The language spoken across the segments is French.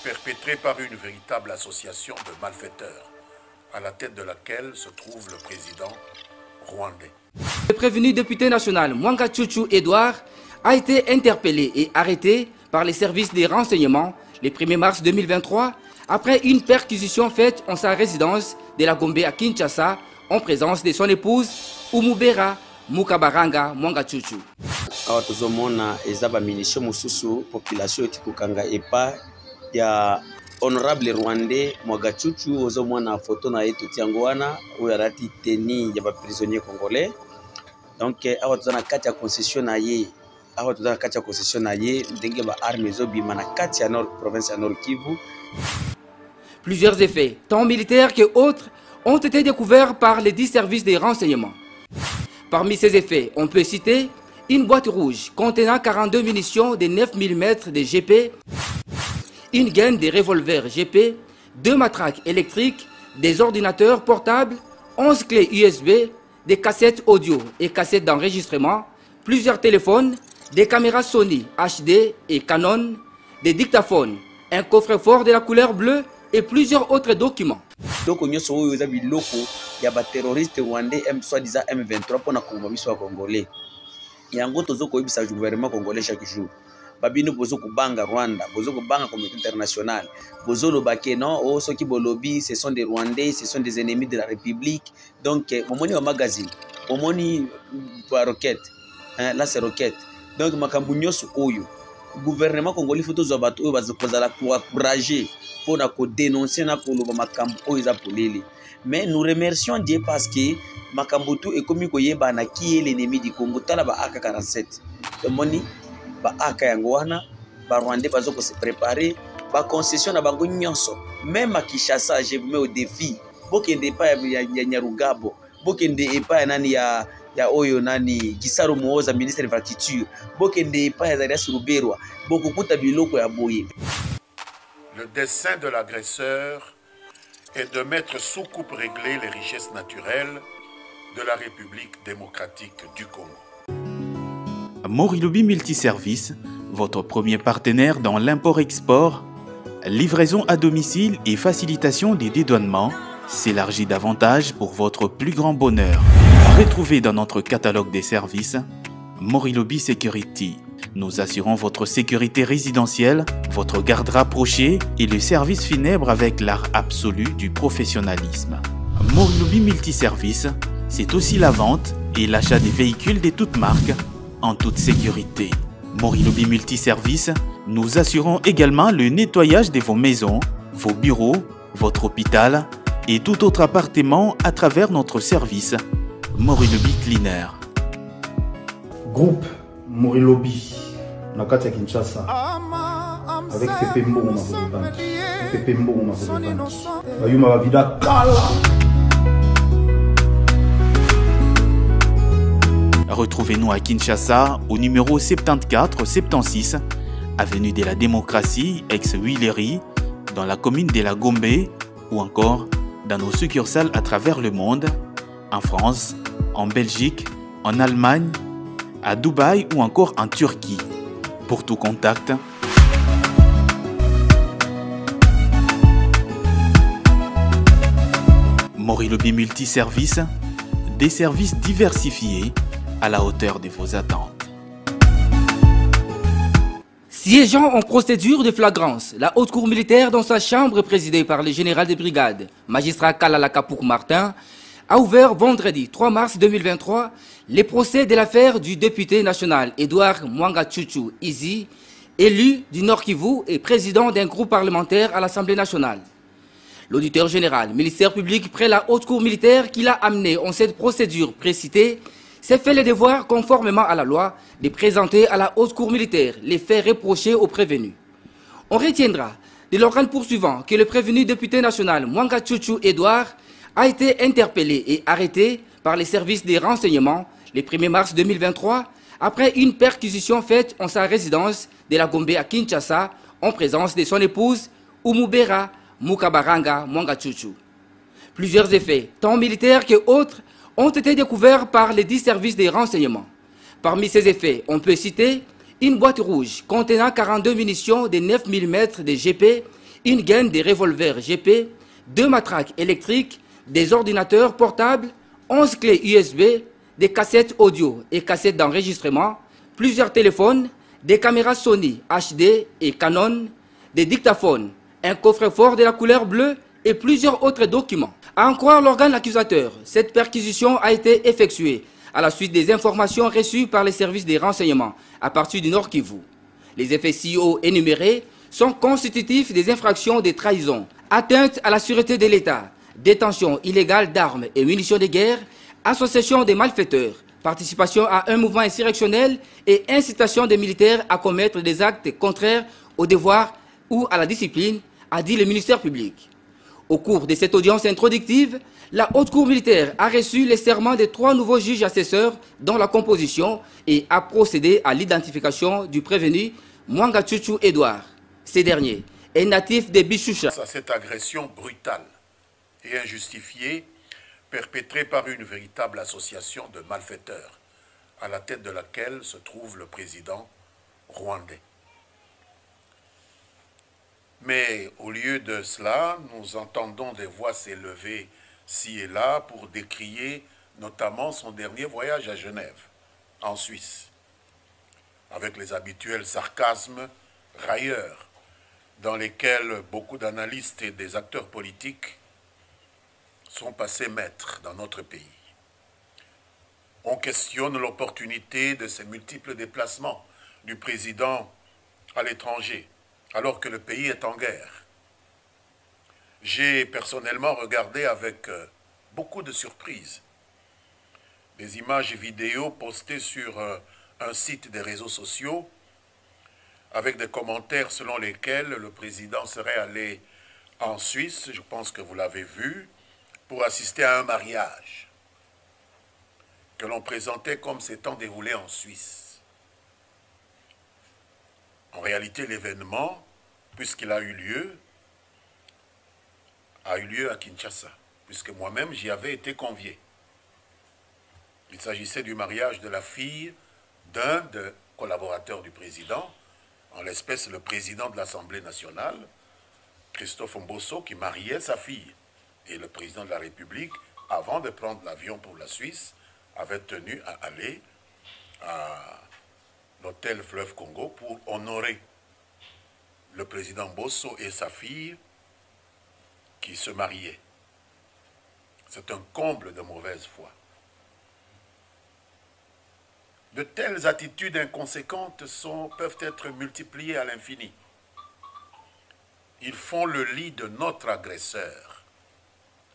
perpétrée par une véritable association de malfaiteurs, à la tête de laquelle se trouve le président rwandais. Le prévenu député national Mwanga Chuchu Edouard a été interpellé et arrêté par les services des renseignements le 1er mars 2023 après une perquisition faite en sa résidence de la Gombe à Kinshasa en présence de son épouse Umubera Mukabaranga Mwanga Chuchu. Awa tozomona eza ba munition mususu population etikukanga epa ya honorable rwandais Mwanga Chuchu ozomona photo na yetu tiango wana oyo arati teni ya ba prisonnier congolais. Donc awa tozana kati ya concession na ye awa tozana kati ya concession na ye ndenge ba armes zobima na kati ya Nord province ya Nord Kivu. Plusieurs effets, tant militaires que autres, ont été découverts par les 10 services des renseignements. Parmi ces effets, on peut citer une boîte rouge contenant 42 munitions de 9 mm de GP, une gaine de revolvers GP, 2 matraques électriques, des ordinateurs portables, 11 clés USB, des cassettes audio et cassettes d'enregistrement, plusieurs téléphones, des caméras Sony HD et Canon, des dictaphones, un coffre-fort de la couleur bleue et plusieurs autres documents. Donc nyonso oyo eza biloko ya ba terroriste rwandais soi-disant M23 pona komba biso ya congolais. Yango tozo koyebisa gouvernement congolais chaque jour. Babino bozo kubanga Rwanda, bozo kubanga communauté internationale. Bozo lobake non, oh ceux qui bolobi ce sont des Rwandais, ce sont des ennemis de la République. Donc momoni wa magazine, momoni wa roquette. Hein, là c'est roquette. Donc makambu nyonso oyo gouvernement congolais faut tozo bato oyo bazokozala pour encourager pour dénoncer na koloba makambo oyo za polele. Mais nous remercions Dieu parce que makambutu est comme koyeba qui est l'ennemi du Congo tala ba AK-47. Tomoni ba AK yango wana ba Rwandais bazoko se préparer ba concession na bango nyonso. Même à Kinshasa, je vous mets au défi. Bokende pa ya Nyarugabo, bokende pa nani ya oyo nani Gisaro Muhoza ministre de l'Infrastructure, bokende pa ya Zarias Ruberwa, bokukuta biloko ya boye. Le dessein de l'agresseur est de mettre sous coupe réglée les richesses naturelles de la République démocratique du Congo. Morilobi Multiservice, votre premier partenaire dans l'import-export, livraison à domicile et facilitation des dédouanements, s'élargit davantage pour votre plus grand bonheur. Retrouvez dans notre catalogue des services Morilobi Security. Nous assurons votre sécurité résidentielle, votre garde rapprochée et le service funèbre avec l'art absolu du professionnalisme. Morilobi Multiservice, c'est aussi la vente et l'achat des véhicules de toutes marques en toute sécurité. Morilobi Multiservice, nous assurons également le nettoyage de vos maisons, vos bureaux, votre hôpital et tout autre appartement à travers notre service Morilobi Cleaner. Groupe Morilobi, Nakati à Kinshasa, avec Pepe Mbongo Mavolebani. Pepe Mbongo Mavolebani. Bayuma Vida Kala. Retrouvez-nous à Kinshasa au numéro 74-76, avenue de la Démocratie, ex-Huilery, dans la commune de la Gombe ou encore dans nos succursales à travers le monde, en France, en Belgique, en Allemagne, à Dubaï ou encore en Turquie. Pour tout contact, Morilobi Multiservice, des services diversifiés à la hauteur de vos attentes. Siégeant en procédure de flagrance, la haute cour militaire dans sa chambre présidée par le général de brigade, magistrat Kalala Kapouk Martin, a ouvert vendredi 3 mars 2023 les procès de l'affaire du député national Edouard Mwanga Chuchu Izi, élu du Nord Kivu et président d'un groupe parlementaire à l'Assemblée nationale. L'auditeur général, ministère public près la haute cour militaire qui l'a amené en cette procédure précitée, s'est fait le devoir, conformément à la loi, de présenter à la haute cour militaire les faits reprochés aux prévenus. On retiendra de l'organe poursuivant que le prévenu député national Mwanga Chuchu Edouard a été interpellé et arrêté par les services des renseignements le 1er mars 2023 après une perquisition faite en sa résidence de la Gombe à Kinshasa en présence de son épouse Umubera Mukabaranga Mwanga Chuchu. Plusieurs effets, tant militaires que autres, ont été découverts par les 10 services des renseignements. Parmi ces effets, on peut citer une boîte rouge contenant 42 munitions de 9 mm de GP, une gaine de revolvers GP, 2 matraques électriques, des ordinateurs portables, 11 clés USB, des cassettes audio et cassettes d'enregistrement, plusieurs téléphones, des caméras Sony HD et Canon, des dictaphones, un coffre-fort de la couleur bleue et plusieurs autres documents. À en croire l'organe accusateur, cette perquisition a été effectuée à la suite des informations reçues par les services des renseignements à partir du Nord Kivu. Les effets ci-haut énumérés sont constitutifs des infractions de trahison, atteinte à la sûreté de l'État, détention illégale d'armes et munitions de guerre, association des malfaiteurs, participation à un mouvement insurrectionnel et incitation des militaires à commettre des actes contraires au devoir ou à la discipline, a dit le ministère public. Au cours de cette audience introductive, la Haute Cour militaire a reçu les serments de 3 nouveaux juges assesseurs dans la composition et a procédé à l'identification du prévenu Mwanga Chuchu Edouard. Ce dernier est natif de Bichoucha. À cette agression brutale et injustifiée perpétrée par une véritable association de malfaiteurs, à la tête de laquelle se trouve le président rwandais. Mais au lieu de cela, nous entendons des voix s'élever ci et là pour décrier notamment son dernier voyage à Genève, en Suisse, avec les habituels sarcasmes railleurs dans lesquels beaucoup d'analystes et des acteurs politiques sont passés maîtres dans notre pays. On questionne l'opportunité de ces multiples déplacements du président à l'étranger, alors que le pays est en guerre. J'ai personnellement regardé avec beaucoup de surprise des images et vidéos postées sur un site des réseaux sociaux avec des commentaires selon lesquels le président serait allé en Suisse, je pense que vous l'avez vu, pour assister à un mariage que l'on présentait comme s'étant déroulé en Suisse. En réalité, l'événement, puisqu'il a eu lieu à Kinshasa, puisque moi-même j'y avais été convié. Il s'agissait du mariage de la fille d'un des collaborateurs du président, en l'espèce le président de l'Assemblée nationale, Christophe Mbosso, qui mariait sa fille. Et le président de la République, avant de prendre l'avion pour la Suisse, avait tenu à aller à l'hôtel Fleuve Congo pour honorer le président Mbosso et sa fille qui se mariaient. C'est un comble de mauvaise foi. De telles attitudes inconséquentes peuvent être multipliées à l'infini. Ils font le lit de notre agresseur.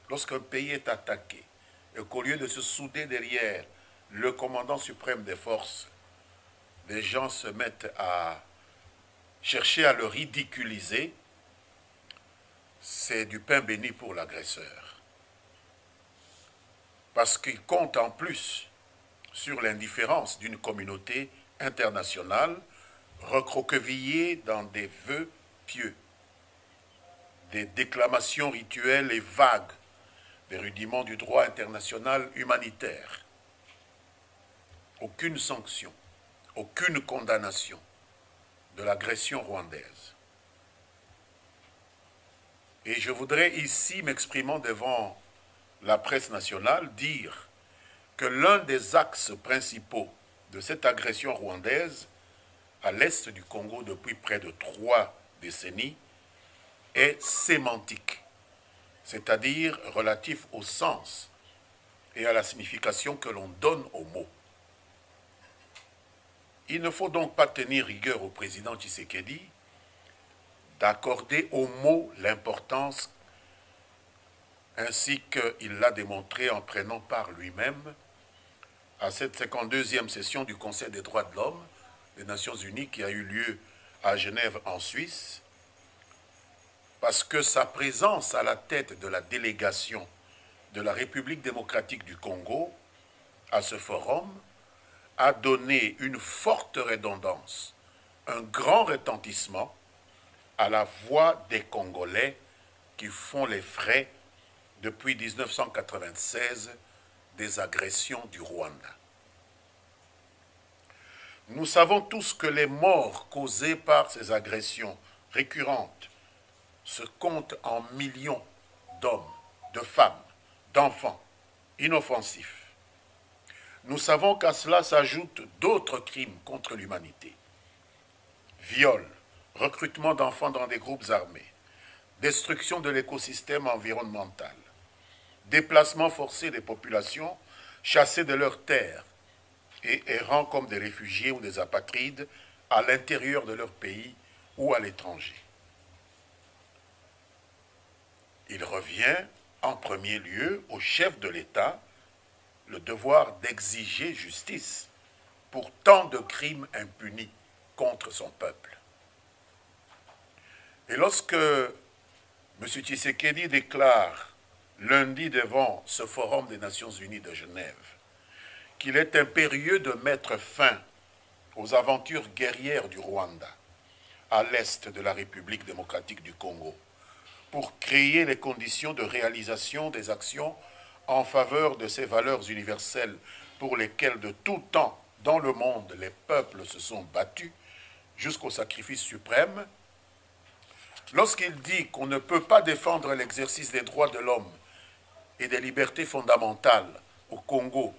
Lorsqu'un pays est attaqué et qu'au lieu de se souder derrière le commandant suprême des forces, les gens se mettent à chercher à le ridiculiser, c'est du pain béni pour l'agresseur. Parce qu'il compte en plus sur l'indifférence d'une communauté internationale recroquevillée dans des vœux pieux, des déclamations rituelles et vagues, des rudiments du droit international humanitaire. Aucune sanction, aucune condamnation de l'agression rwandaise. Et je voudrais ici, m'exprimant devant la presse nationale, dire que l'un des axes principaux de cette agression rwandaise à l'est du Congo depuis près de 3 décennies est sémantique, c'est-à-dire relatif au sens et à la signification que l'on donne aux mots. Il ne faut donc pas tenir rigueur au président Tshisekedi d'accorder aux mots l'importance ainsi qu'il l'a démontré en prenant part lui-même à cette 52e session du Conseil des droits de l'homme des Nations Unies qui a eu lieu à Genève en Suisse, parce que sa présence à la tête de la délégation de la République démocratique du Congo à ce forum a donné une forte redondance, un grand retentissement à la voix des Congolais qui font les frais depuis 1996 des agressions du Rwanda. Nous savons tous que les morts causées par ces agressions récurrentes se comptent en millions d'hommes, de femmes, d'enfants, inoffensifs. Nous savons qu'à cela s'ajoutent d'autres crimes contre l'humanité. Viol, recrutement d'enfants dans des groupes armés, destruction de l'écosystème environnemental, déplacement forcé des populations chassées de leurs terres et errant comme des réfugiés ou des apatrides à l'intérieur de leur pays ou à l'étranger. Il revient en premier lieu au chef de l'État le devoir d'exiger justice pour tant de crimes impunis contre son peuple. Et lorsque M. Tshisekedi déclare lundi devant ce Forum des Nations Unies de Genève qu'il est impérieux de mettre fin aux aventures guerrières du Rwanda à l'est de la République démocratique du Congo pour créer les conditions de réalisation des actions en faveur de ces valeurs universelles pour lesquelles de tout temps dans le monde les peuples se sont battus jusqu'au sacrifice suprême, lorsqu'il dit qu'on ne peut pas défendre l'exercice des droits de l'homme et des libertés fondamentales au Congo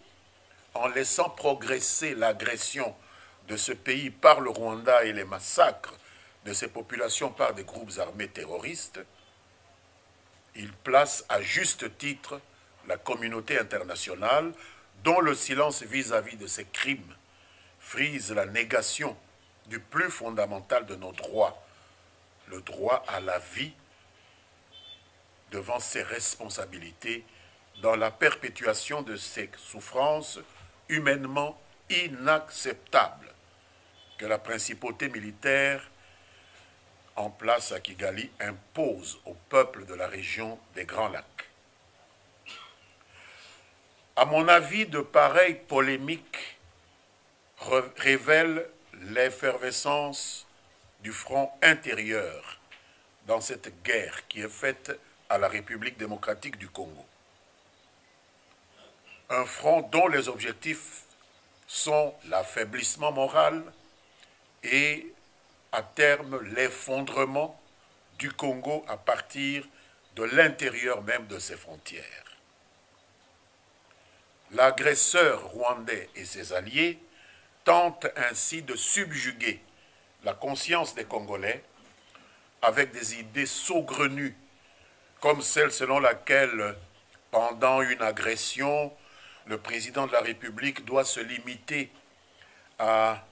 en laissant progresser l'agression de ce pays par le Rwanda et les massacres de ces populations par des groupes armés terroristes, il place à juste titre la communauté internationale dont le silence vis-à-vis de ces crimes frise la négation du plus fondamental de nos droits, le droit à la vie, devant ses responsabilités dans la perpétuation de ces souffrances humainement inacceptables que la principauté militaire en place à Kigali impose au peuple de la région des Grands Lacs. À mon avis, de pareilles polémiques révèlent l'effervescence du front intérieur dans cette guerre qui est faite à la République démocratique du Congo. Un front dont les objectifs sont l'affaiblissement moral et, à terme, l'effondrement du Congo à partir de l'intérieur même de ses frontières. L'agresseur rwandais et ses alliés tentent ainsi de subjuguer la conscience des Congolais avec des idées saugrenues, comme celle selon laquelle, pendant une agression, le président de la République doit se limiter à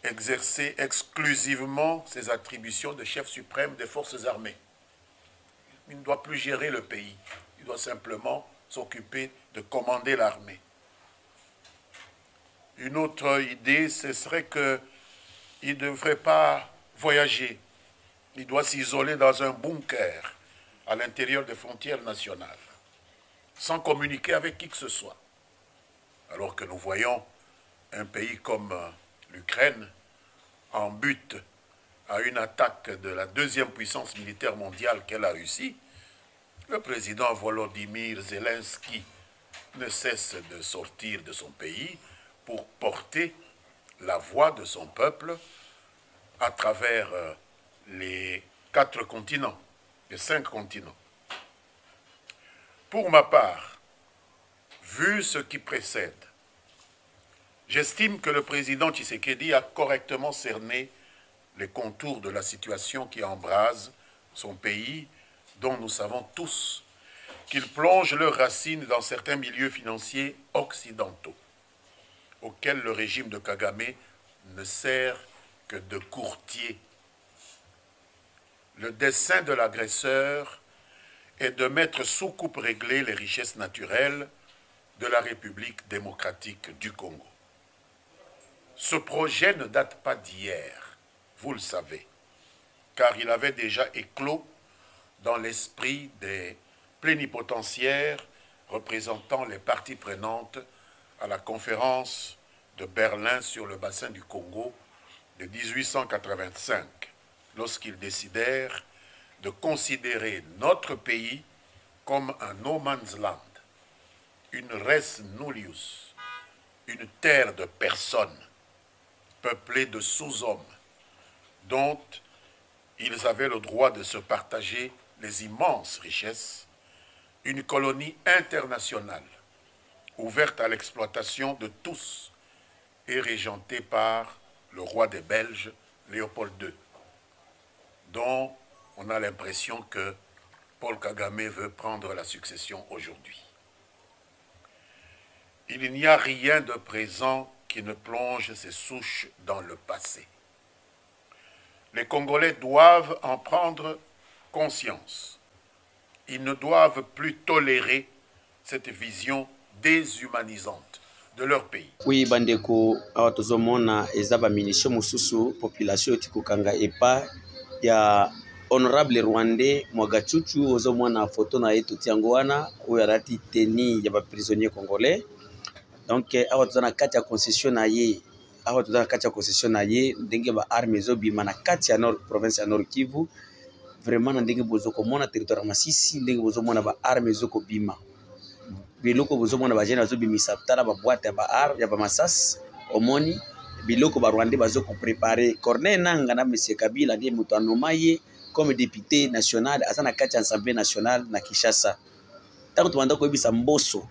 exercer exclusivement ses attributions de chef suprême des forces armées. Il ne doit plus gérer le pays, il doit simplement s'occuper de commander l'armée. Une autre idée, ce serait qu'il ne devrait pas voyager. Il doit s'isoler dans un bunker à l'intérieur des frontières nationales, sans communiquer avec qui que ce soit. Alors que nous voyons un pays comme l'Ukraine en but à une attaque de la deuxième puissance militaire mondiale qu'est la Russie, le président Volodymyr Zelensky ne cesse de sortir de son pays pour porter la voix de son peuple à travers les 4 continents, les 5 continents. Pour ma part, vu ce qui précède, j'estime que le président Tshisekedi a correctement cerné les contours de la situation qui embrase son pays, dont nous savons tous qu'ils plongent leurs racines dans certains milieux financiers occidentaux, auxquels le régime de Kagame ne sert que de courtier. Le dessein de l'agresseur est de mettre sous coupe réglée les richesses naturelles de la République démocratique du Congo. Ce projet ne date pas d'hier, vous le savez, car il avait déjà éclos dans l'esprit des plénipotentiaires représentant les parties prenantes à la conférence de Berlin sur le bassin du Congo de 1885, lorsqu'ils décidèrent de considérer notre pays comme un no man's land, une res nullius, une terre de personnes, peuplée de sous-hommes, dont Ils avaient le droit de se partager les immenses richesses, une colonie internationale ouverte à l'exploitation de tous et régentée par le roi des Belges, Léopold II, dont on a l'impression que Paul Kagame veut prendre la succession aujourd'hui. Il n'y a rien de présent qui ne plonge ses souches dans le passé. Les Congolais doivent en prendre conscience. Ils ne doivent plus tolérer cette vision déshumanisante de leur pays. Oui, bandeko, awa tozomona eza ba munition mususu population tikukanga epa ya honorable Rwandais Mwagachuchu ozomona photo na yetu tiango wana oyo alati teni ya ba prisonnier congolais. Donc awa tozana kati ya concession na ye, awa tozana kati ya concession na ye ndenge ba armes ezobima na kati ya Nord province ya Nord Kivu. Vraiment na ndenge bozoko mona territoire ya Masisi ndenge bozomona ba armes ezokobima. Biloko bozomona ba jeune bazobimisa tala ba boîte ya ba armes ya ba masas omoni biloko ba Rwandais bazoko préparer. Corneille Nangaa na monsieur Kabila ndiye mutu anomaye comme député national azana kati ya Assemblée nationale na Kinshasa. Tango tubanda ko ebisa mboso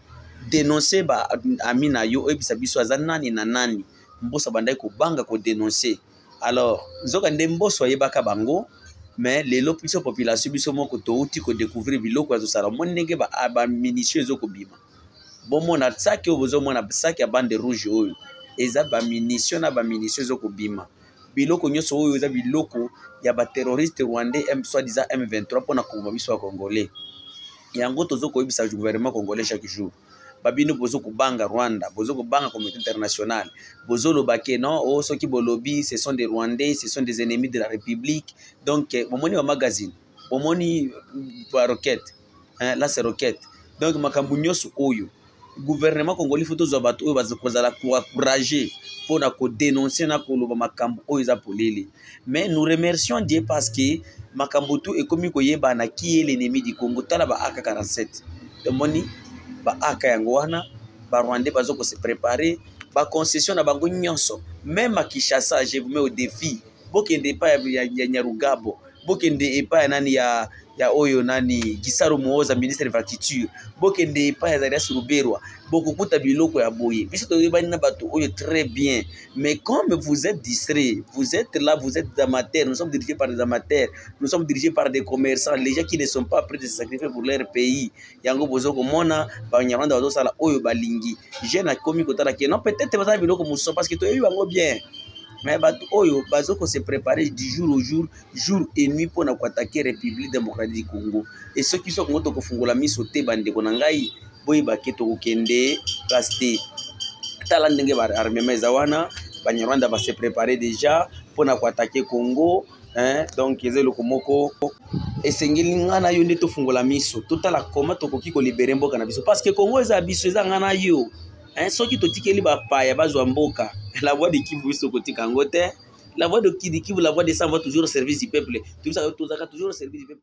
dénoncer ba amina yo ebisa biso azanani na nani mboso bandai ko banga ko dénoncer. Alors nzoka nde mboso yebaka bango mais lelo piso population biso moko touti ko découvrir biloko azo sala monenge ba munitions ezoko bima. Bomona tsaki obozomona saki ya bande rouge oyo eza ba munitions na ba munitions ezoko bima. Biloko nyoso oyo eza biloko ya ba terroriste rwandais soit-disant M23 pona ko biso ya congolais. Yango tozoko yebisa gouvernement congolais chaque jour. Babino bozo kubanga Rwanda, bozo kubanga communauté internationale, bozo lobake non, oh ceux qui bolobi, ce sont des Rwandais, ce sont des ennemis de la République. Donc, bomoni wa magazine, bomoni wa roquette, hein, là c'est roquette. Donc makambu nyoso oyo, gouvernement congolais faut tozo bato oyo bazokozala encourager pour na ko dénoncer na ko loba makambu oyo za polele. Mais nous remercions Dieu parce que makambu tout est comme ko yeba na qui est l'ennemi du Congo tala ba AK-47. Demoni ba aka yango wana ba Rwandais bazoko se préparer ba concession na bango nyonso même à Kinshasa. Je vous mets au défi bokende pa ya Nyarugabo bokende pa ya nani ya oyo nani Gisaro Muhoza ministre de l'agriculture bokende pa ya Zarias Ruberwa bokokuta biloko ya boye biso to yeba na bato oyo très bien. Mais comme vous êtes distrait, vous êtes là, vous êtes des amateurs, nous sommes dirigés par des amateurs, nous sommes dirigés par des commerçants, les gens qui ne sont pas prêts de se sacrifier pour leur pays. Yango bozoko mona ba Nyarwanda bazo sala oyo balingi je na komi kotala ke non peut-être bazala biloko muso parce que to yebi bango bien. Mais bato oyo bazoko se préparer du jour au jour, jour et nuit pour na attaquer République démocratique du Congo. Et ceux qui sont Congo to kofungola miso te bande ko ngai boy baketo kokende rester tala ndenge ba armement zawana Banyarwanda va se préparer déjà pour na attaquer Congo, hein. Donc ezelo komoko esengeli ngana yo nde to fungola miso totala koma to koki ko libérer mboka na biso parce que Congo eza biso eza ngana yo. Hein, soki totikeli ba paya bazwa mboka la voix de Kivu biso kotika ngote la voix de Kivu, la voix de ça va toujours au service du peuple. Tout ça toujours au service du peuple.